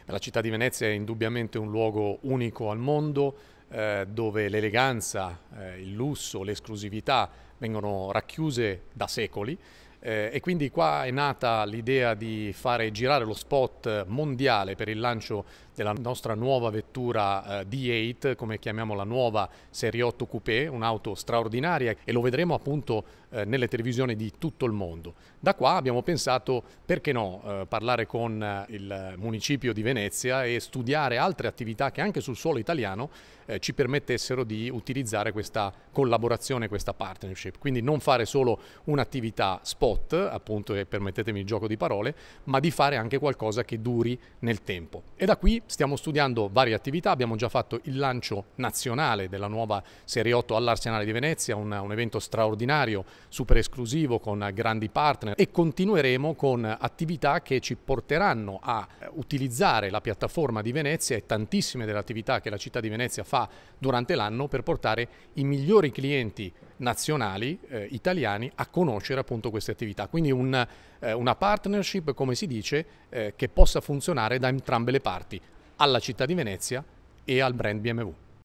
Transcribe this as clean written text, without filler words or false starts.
La città di Venezia è indubbiamente un luogo unico al mondo, dove l'eleganza, il lusso, l'esclusività vengono racchiuse da secoli. E quindi qua è nata l'idea di fare girare lo spot mondiale per il lancio della nostra nuova vettura D8, come chiamiamo la nuova Serie 8 Coupé, un'auto straordinaria, e lo vedremo appunto nelle televisioni di tutto il mondo. Da qua abbiamo pensato, perché no, parlare con il municipio di Venezia e studiare altre attività che anche sul suolo italiano ci permettessero di utilizzare questa collaborazione, questa partnership. Quindi non fare solo un'attività spot, appunto, e permettetemi il gioco di parole, ma di fare anche qualcosa che duri nel tempo. E da qui stiamo studiando varie attività. Abbiamo già fatto il lancio nazionale della nuova Serie 8 all'Arsenale di Venezia, un evento straordinario, super esclusivo, con grandi partner, e continueremo con attività che ci porteranno a utilizzare la piattaforma di Venezia e tantissime delle attività che la città di Venezia fa durante l'anno per portare i migliori clienti nazionali italiani a conoscere appunto queste attività. Quindi una partnership, come si dice, che possa funzionare da entrambe le parti, alla città di Venezia e al brand BMW.